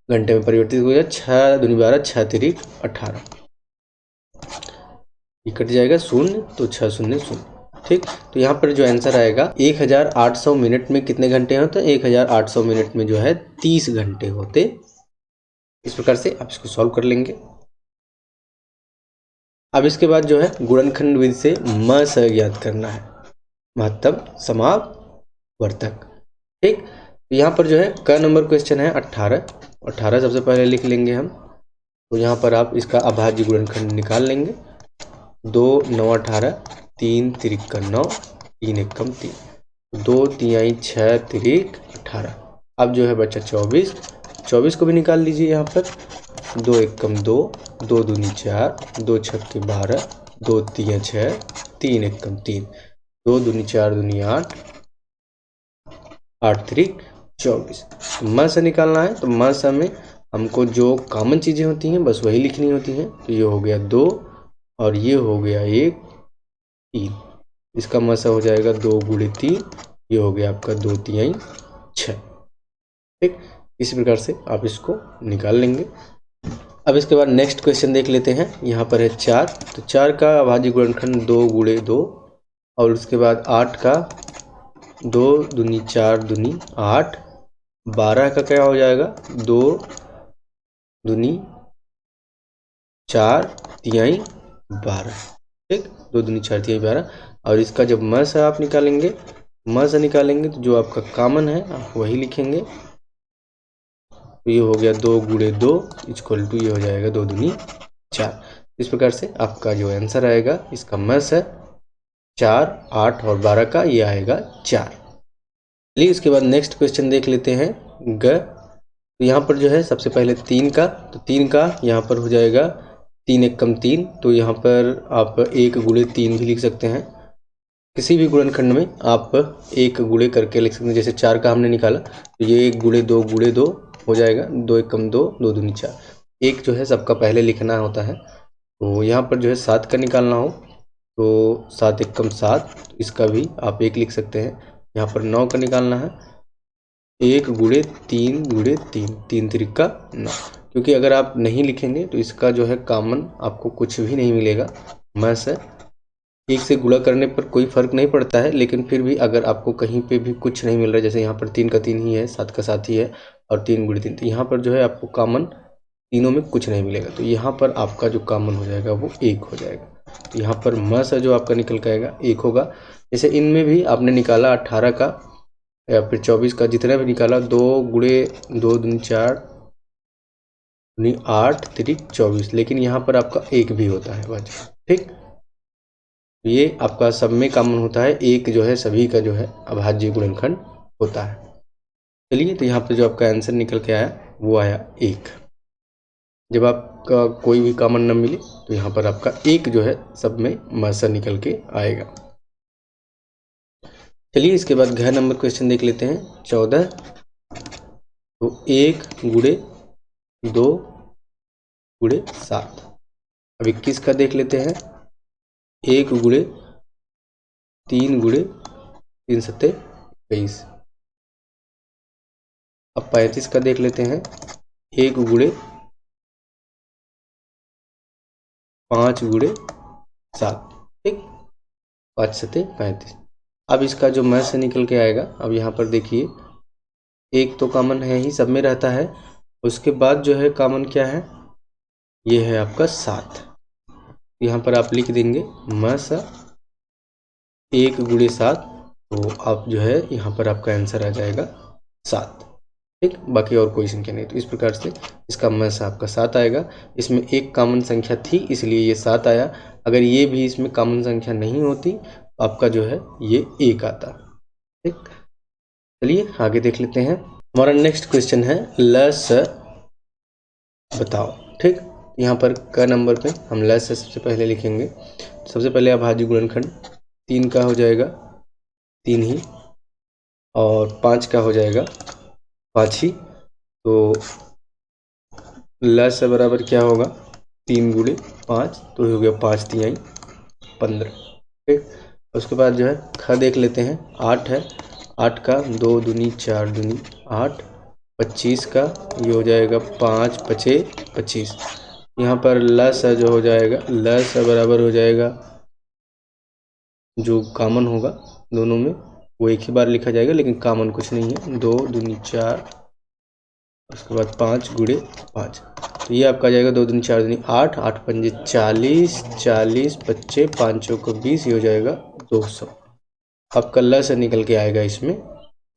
घंटे में परिवर्तित हो जाएगा। 6 दूनी 12, 6 तिरिक 18, ये कट जाएगा 0, तो 6 0 0। ठीक, तो यहाँ पर जो आंसर आएगा 1,800 मिनट में कितने घंटे होते हैं? 1,800 मिनट में जो है 30 घंटे होते। इस प्रकार से आप इसको सॉल्व कर लेंगे। अब इसके बाद जो है गुणनखंड विधि से म स ज्ञात करना है, महत्तम समावर्तक। ठीक, तो यहाँ पर जो है क नंबर क्वेश्चन है 18 सबसे पहले लिख लेंगे हम। तो यहाँ पर आप इसका अभाज्य गुणनखंड निकाल लेंगे। 2 9 18, 3 तिरिक 9, 3 एकम 3, 2 तिहाई 6 तिरिक 18। अब जो है बच्चा 24, 24 को भी निकाल लीजिए यहाँ पर। 2 एकम 2, 2 दूनी 4, 2 छक्के 12, 2 तिया 6, 3 एकम 3, 2 दूनी 4 दूनी 8, 8 तिरिक 24। म से निकालना है तो म से में हमको जो कॉमन चीज़ें होती हैं बस वही लिखनी होती हैं। तो ये हो गया 2 और ये हो गया 1 3। इसका मसा हो जाएगा 2 गुणे 3, ये हो गया आपका 2 तिहाई 6। ठीक, इसी प्रकार से आप इसको निकाल लेंगे। अब इसके बाद नेक्स्ट क्वेश्चन देख लेते हैं। यहाँ पर है 4, तो 4 का अभाज्य गुणनखंड 2 गुणे 2, और उसके बाद 8 का 2 दूनी 4 दूनी 8, 12 का क्या हो जाएगा 2 दूनी 4 तिहाई 12। ठीक, 2 दूनी 4 तिहाई 12। और इसका जब म से आप निकालेंगे, म से निकालेंगे तो जो आपका कॉमन है आप वही लिखेंगे। तो ये हो गया 2 गुणे 2 इक्वल टू ये हो जाएगा 2 दूनी 4। इस प्रकार से आपका जो आंसर आएगा इसका मस है 4, 8 और 12 का ये आएगा 4। चलिए इसके बाद नेक्स्ट क्वेश्चन देख लेते हैं ग। तो यहाँ पर जो है सबसे पहले 3 का, तो 3 का यहाँ पर हो जाएगा 3 एकम 3, तो यहाँ पर आप 1 गुणे 3 भी लिख सकते हैं। किसी भी गुणनखंड में आप 1 गुणे करके लिख सकते हैं। जैसे 4 का हमने निकाला तो ये 1 गुणे 2 हो जाएगा, 2 एकम 2, 2 दूनी 4। एक जो है सबका पहले लिखना होता है। तो यहाँ पर जो है 7 का निकालना हो तो 7 एकम 7, इसका भी आप 1 लिख सकते हैं। यहाँ पर 9 का निकालना है, 1 गुणे 3 गुणे 3, 3 तिरिका 9। क्योंकि अगर आप नहीं लिखेंगे तो इसका जो है कॉमन आपको कुछ भी नहीं मिलेगा। मैथ्स है, 1 से गुणा करने पर कोई फर्क नहीं पड़ता है, लेकिन फिर भी अगर आपको कहीं पे भी कुछ नहीं मिल रहा है, जैसे यहाँ पर 3 का 3 ही है, 7 का 7 ही है और 3 गुणे 3, तो यहाँ पर जो है आपको कॉमन तीनों में कुछ नहीं मिलेगा। तो यहाँ पर आपका जो कॉमन हो जाएगा वो 1 हो जाएगा। तो यहाँ पर म से जो आपका निकल के आएगा 1 होगा। जैसे इनमें भी आपने निकाला 18 का या फिर 24 का, जितना भी निकाला 2 गुणे 2 दूनी 4 दूनी 8 तिरिक 24, लेकिन यहाँ पर आपका 1 भी होता है बच्चा। ठीक, ये आपका सब में कॉमन होता है, 1 जो है सभी का जो है अभाज्य गुणनखंड होता है। चलिए तो यहाँ पर जो आपका आंसर निकल के आया वो आया 1। जब आपका कोई भी कॉमन न मिले तो यहाँ पर आपका 1 जो है सब में मसा निकल के आएगा। चलिए इसके बाद घ नंबर क्वेश्चन देख लेते हैं 14। तो 1 गुणे 2 गुणे 7। अब 21 का देख लेते हैं, 1 गुणे 3 गुणे 3 सत्ते 21। अब 35 का देख लेते हैं, 1 गुणे 5 गुणे 7। ठीक, 5 सत्ते 35। अब इसका जो मैथ से निकल के आएगा, अब यहाँ पर देखिए 1 तो कॉमन है ही, सब में रहता है। उसके बाद जो है कॉमन क्या है, ये है आपका 7। यहाँ पर आप लिख देंगे मसा 1 गुणे 7, तो आप जो है यहाँ पर आपका आंसर आ जाएगा 7। ठीक, बाकी और कोई संख्या नहीं। तो इस प्रकार से इसका मसा आपका 7 आएगा। इसमें एक कॉमन संख्या थी इसलिए ये 7 आया। अगर ये भी इसमें कॉमन संख्या नहीं होती तो आपका जो है ये 1 आता। ठीक, चलिए आगे देख लेते हैं। हमारा नेक्स्ट क्वेश्चन है ल स बताओ। ठीक, यहाँ पर क नंबर पे हम ल से सबसे पहले लिखेंगे। सबसे पहले अभाज्य गुणनखंड 3 का हो जाएगा 3 ही, और 5 का हो जाएगा 5 ही। तो ल से बराबर क्या होगा, 3 गुणे 5, तो हो गया 5 तिहाई 15। ठीक, उसके बाद जो है ख देख लेते हैं। 8 है, 8 का 2 दूनी 4 दूनी 8, 25 का ये हो जाएगा 5 पचे 25। यहाँ पर ल सा जो हो जाएगा, ल सा बराबर हो जाएगा जो कॉमन होगा दोनों में वो एक ही बार लिखा जाएगा, लेकिन कॉमन कुछ नहीं है। 2 दूनी 4, उसके बाद 5 गुणे 5, तो ये आपका आ जाएगा 2 दूनी 4 दूनी 8, 8 पंजे 40, 40 पच्चे 5 को 20, ये हो जाएगा 200। आपका ल से निकल के आएगा इसमें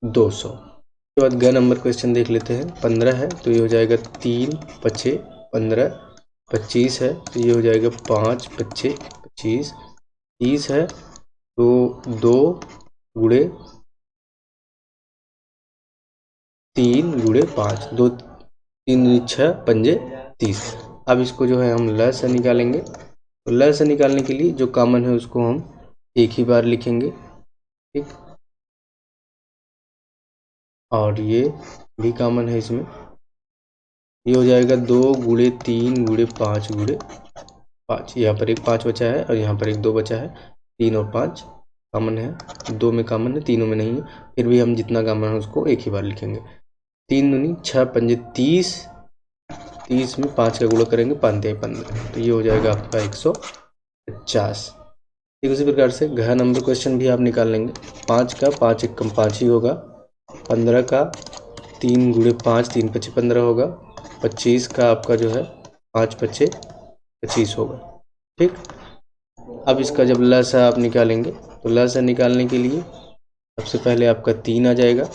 200। उसके बाद ग नंबर क्वेश्चन देख लेते हैं। 15 है, तो ये हो जाएगा 3 पचे 15, 25 है तो ये हो जाएगा 5 पच्चे 25। 30 है तो 2 गुणे 3 गुणे 5, 2 3 6 पंजे 30। अब इसको जो है हम ल से निकालेंगे। तो ल से निकालने के लिए जो कॉमन है उसको हम एक ही बार लिखेंगे, ठीक। और ये भी कॉमन है इसमें, ये हो जाएगा 2 गुणे 3 गुणे 5 गुणे 5। यहाँ पर एक 5 बचा है और यहाँ पर एक 2 बचा है। 3 और 5 कॉमन है, 2 में कॉमन है, तीनों में नहीं है। फिर भी हम जितना कॉमन है उसको एक ही बार लिखेंगे। 3 दूनी 6 पंजे 30, 30 में 5 का गुणा करेंगे 5 तिहाई 15, तो ये हो जाएगा आपका 150। ठीक उसी प्रकार से घ नंबर क्वेश्चन भी आप निकाल लेंगे। 5 का 5 एक कम 5 ही होगा। 15 का 3 गुणे 5 3 पच्चे 15 होगा। 25 का आपका जो है 5 पच्चे 25 होगा, ठीक। अब इसका जब लसा आप निकालेंगे तो लसा निकालने के लिए सबसे पहले आपका 3 आ जाएगा,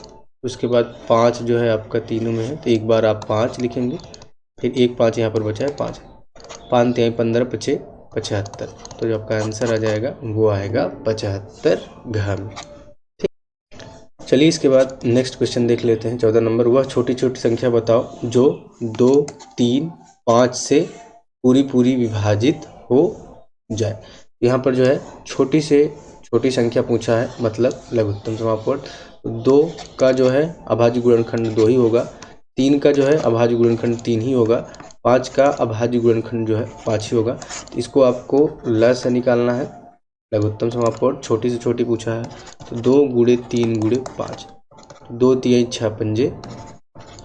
उसके बाद 5 जो है आपका तीनों में है तो एक बार आप 5 लिखेंगे, फिर एक 5 यहाँ पर बचा है 5 5 तिहाई 15 पच्चे 75, तो जो आपका आंसर आ जाएगा वो आएगा 75 घ में, ठीक। चलिए इसके बाद नेक्स्ट क्वेश्चन देख लेते हैं। 14 नंबर, वह छोटी छोटी संख्या बताओ जो 2 3 5 से पूरी पूरी विभाजित हो जाए। यहाँ पर जो है छोटी से छोटी संख्या पूछा है, मतलब लघुत्तम समापवर्त। 2 का जो है अभाज्य गुणनखंड 2 ही होगा। 3 का जो है अभाज्य गुणनखंड 3 ही होगा। 5 का अभाज्य गुणनखंड जो है 5 ही होगा। इसको आपको ल से निकालना है, लघुत्तम समापवर्त छोटी से छोटी पूछा है। तो 2 गुणे 3 गुणे 5, 2 तिहाई 6 पंजे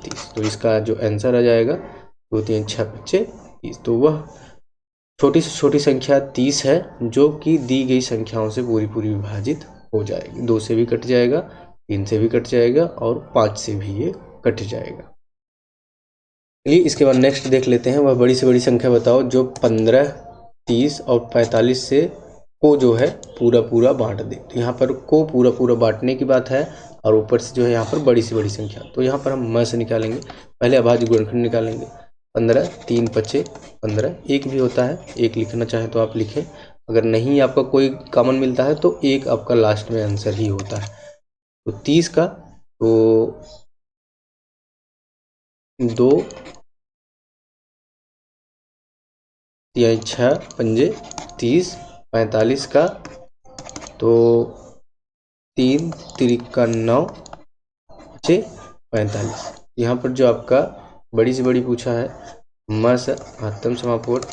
30, तो इसका जो आंसर आ जाएगा 2 तिहाई 6 पंजे 30। तो वह छोटी से छोटी संख्या 30 है जो कि दी गई संख्याओं से पूरी पूरी विभाजित हो जाएगी। 2 से भी कट जाएगा, 3 से भी कट जाएगा और 5 से भी ये कट जाएगा। चलिए इसके बाद नेक्स्ट देख लेते हैं। वह बड़ी से बड़ी संख्या बताओ जो 15 30 और 45 से को जो है पूरा पूरा बांट दे। तो यहाँ पर को पूरा पूरा बांटने की बात है और ऊपर से जो है यहाँ पर बड़ी से बड़ी संख्या, तो यहाँ पर हम म से निकालेंगे। पहले अभाज्य गुणनखंड निकालेंगे। 15 3 पच्चे 15, एक भी होता है, एक लिखना चाहे तो आप लिखें। अगर नहीं आपका कोई कॉमन मिलता है तो एक आपका लास्ट में आंसर ही होता है। तो 30 का तो 2 तिहाई 6 पंजे 30। 45 का तो 3 तिरिका 9 पच्चे 45। यहाँ पर जो आपका बड़ी से बड़ी पूछा है महत्तम समापवर्त,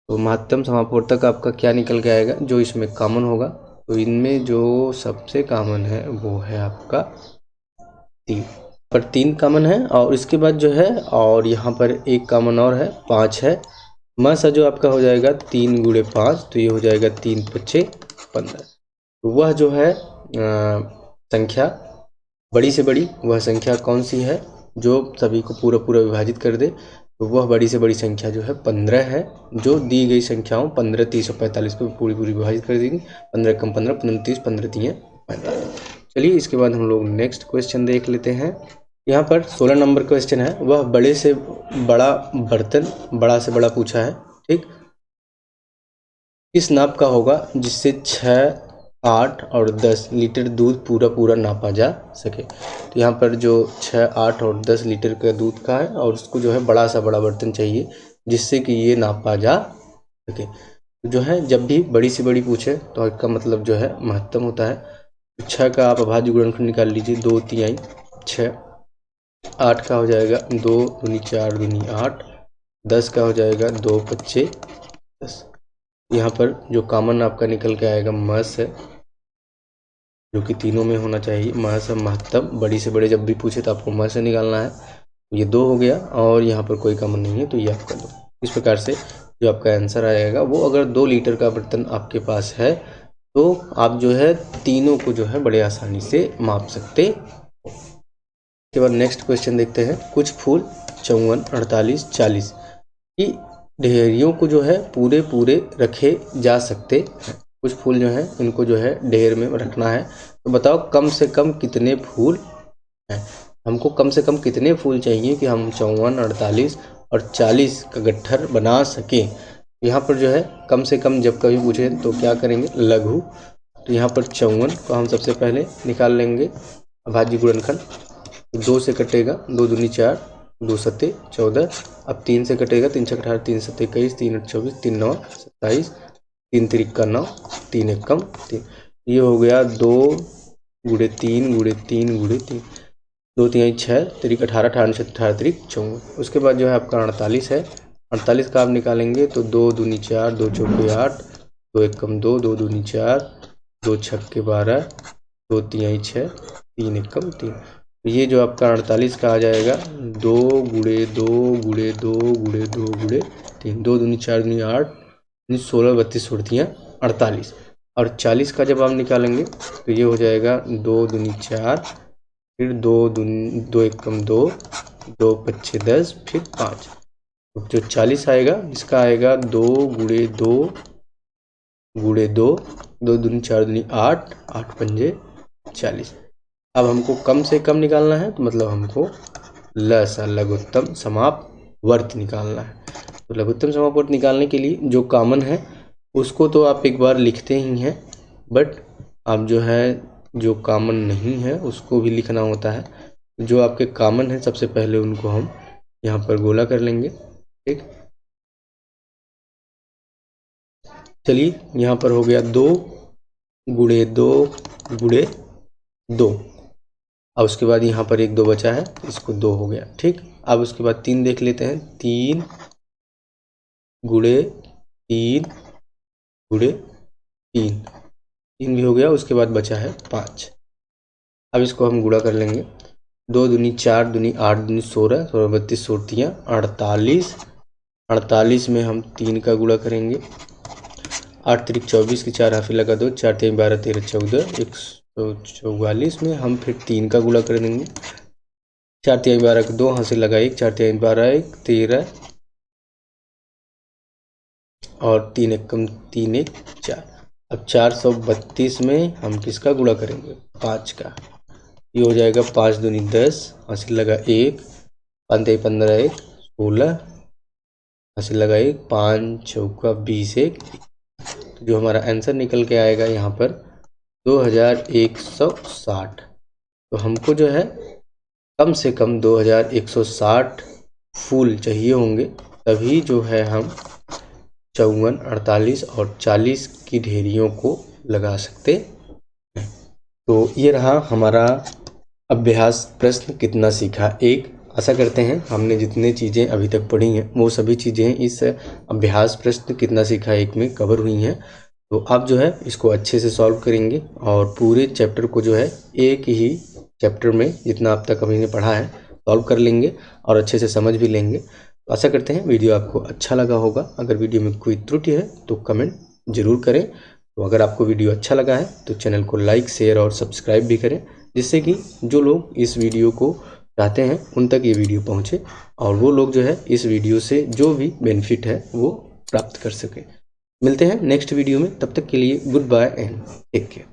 तो महत्तम समापवर्त तक आपका क्या निकल के आएगा जो इसमें कॉमन होगा। तो इनमें जो सबसे कॉमन है वो है आपका 3, पर 3 कॉमन है और इसके बाद जो है और यहाँ पर एक कॉमन और है 5 है। सा जो आपका हो जाएगा 3 गुणे 5, तो ये हो जाएगा 3 पच्चे 15। तो वह जो है संख्या बड़ी से बड़ी वह संख्या कौन सी है जो सभी को पूरा पूरा विभाजित कर दे। तो वह बड़ी से बड़ी संख्या जो है 15 है, जो दी गई संख्याओं 15 30 और 45 को पूरी पूरी विभाजित कर देगी। 15 कम 15 15 30 15 3 45। चलिए इसके बाद हम लोग नेक्स्ट क्वेश्चन देख लेते हैं। यहाँ पर 16 नंबर क्वेश्चन है। वह बड़े से बड़ा बर्तन बड़ा से बड़ा पूछा है, ठीक। किस नाप का होगा जिससे 6 8 और 10 लीटर दूध पूरा पूरा नापा जा सके। तो यहाँ पर जो 6 8 और 10 लीटर का दूध का है और उसको जो है बड़ा सा बड़ा बर्तन चाहिए जिससे कि ये नापा जा सके। तो जो है जब भी बड़ी से बड़ी पूछे तो इसका मतलब जो है महत्तम होता है। 6 का आप अभाज्य गुणनखंड निकाल लीजिए, 2 तिहाई 6। 8 का हो जाएगा 2 दूनी 4 दूनी 8। 10 का हो जाएगा 2 पच्चे 10। यहाँ पर जो कॉमन आपका निकल के आएगा मस है, जो कि तीनों में होना चाहिए। मस महत्तम बड़ी से बड़े जब भी पूछे तो आपको मस से निकालना है। ये 2 हो गया और यहाँ पर कोई कॉमन नहीं है तो ये आपका 2। इस प्रकार से जो आपका आंसर आएगा वो अगर 2 लीटर का बर्तन आपके पास है तो आप जो है तीनों को जो है बड़े आसानी से माप सकते। इसके बाद नेक्स्ट क्वेश्चन देखते हैं। कुछ फूल 54 48 40 की ढेरियों को जो है पूरे पूरे रखे जा सकते हैं। कुछ फूल जो हैं इनको जो है ढेर में रखना है, तो बताओ कम से कम कितने फूल हैं। हमको कम से कम कितने फूल चाहिए कि हम 54 48 और 40 का गट्ठर बना सके। यहाँ पर जो है कम से कम जब कभी पूछे तो क्या करेंगे, लघु। तो यहाँ पर 54 को हम सबसे पहले निकाल लेंगे अभाज्य गुणनखंड। 2 से कटेगा, 2 दूनी 4, 2 सत्ते 14। अब 3 से कटेगा, 3 छक 18, 3 सत्ते 21, 3 8 24, 3 9 27, 3 तिरिक का 9, 3 एक कम 3। ये हो गया 2 गुणे 3 गुणे 3 गुणे 3, 2 3 6, तिरिक 18, 18 18 तिरिक 54। उसके बाद जो है आपका 48 है। 48 का आप निकालेंगे तो 2 दूनी 4, 2 चौके 8, 2 एक कम 2, 2 दूनी 4, 2 छक्के 12, 2 3 6, 3 एक कम 3। ये जो आपका 48 का आ जाएगा 2 गुणे 2 गुणे 2 गुणे 2 गुणे 3, 2 दूनी 4 दूनी 8, 16 32 सुड़तियाँ 48। और 40 का जब आप निकालेंगे तो ये हो जाएगा 2 दूनी 4, फिर 2 एक कम 2, 2 पच्चे 10, फिर 5। तो जो 40 आएगा इसका आएगा 2 गुणे 2 गुणे 2, 2 दूनी 4 दूनी 8, 8 पंजे 40। अब हमको कम से कम निकालना है, तो मतलब हमको लघुत्तम समापवर्त निकालना है। तो लघुत्तम समापवर्त निकालने के लिए जो कॉमन है उसको तो आप एक बार लिखते ही हैं, बट आप जो है जो कॉमन नहीं है उसको भी लिखना होता है। जो आपके कॉमन है सबसे पहले उनको हम यहाँ पर गोला कर लेंगे। ठीक, चलिए यहाँ पर हो गया 2 गुणे 2 गुणे 2। अब उसके बाद यहाँ पर 1 2 बचा है, इसको 2 हो गया। ठीक, अब उसके बाद 3 देख लेते हैं, 3 गुणे 3 गुणे 3, 3 भी हो गया। उसके बाद बचा है 5। अब इसको हम गुणा कर लेंगे, 2 दूनी 4 दूनी 8 दूनी 16, 16 32 सोलतियाँ 48। 48 में हम 3 का गुणा करेंगे, 8 तिरिक 24 की 4 हाफी लगा 2, 4 3 12 13 14, 144 में हम फिर 3 का गुणा कर देंगे, 4 3 12 2 हासिल लगा 1, 4 3 12 1 13, और 3 एक कम 3 1 4। अब 432 में हम किसका गुणा करेंगे, 5 का। ये हो जाएगा 5 दूनी 10, हासिल लगा 1, 5 3 15 1 16, हासिल लगा 1, 5 चौका 20 1। तो जो हमारा आंसर निकल के आएगा यहाँ पर 2160। तो हमको जो है कम से कम 2160 फूल चाहिए होंगे, तभी जो है हम 54, 48 और 40 की ढेरियों को लगा सकते हैं। तो ये रहा हमारा अभ्यास प्रश्न कितना सीखा 1। आशा करते हैं हमने जितने चीज़ें अभी तक पढ़ी हैं वो सभी चीज़ें इस अभ्यास प्रश्न कितना सीखा 1 में कवर हुई हैं। तो आप जो है इसको अच्छे से सॉल्व करेंगे और पूरे चैप्टर को जो है एक ही चैप्टर में जितना आप तक अभी ने पढ़ा है सॉल्व कर लेंगे और अच्छे से समझ भी लेंगे। तो आशा करते हैं वीडियो आपको अच्छा लगा होगा। अगर वीडियो में कोई त्रुटि है तो कमेंट ज़रूर करें। तो अगर आपको वीडियो अच्छा लगा है तो चैनल को लाइक शेयर और सब्सक्राइब भी करें, जिससे कि जो लोग इस वीडियो को चाहते हैं उन तक ये वीडियो पहुंचे और वो लोग जो है इस वीडियो से जो भी बेनिफिट है वो प्राप्त कर सके। मिलते हैं नेक्स्ट वीडियो में, तब तक के लिए good bye and take care.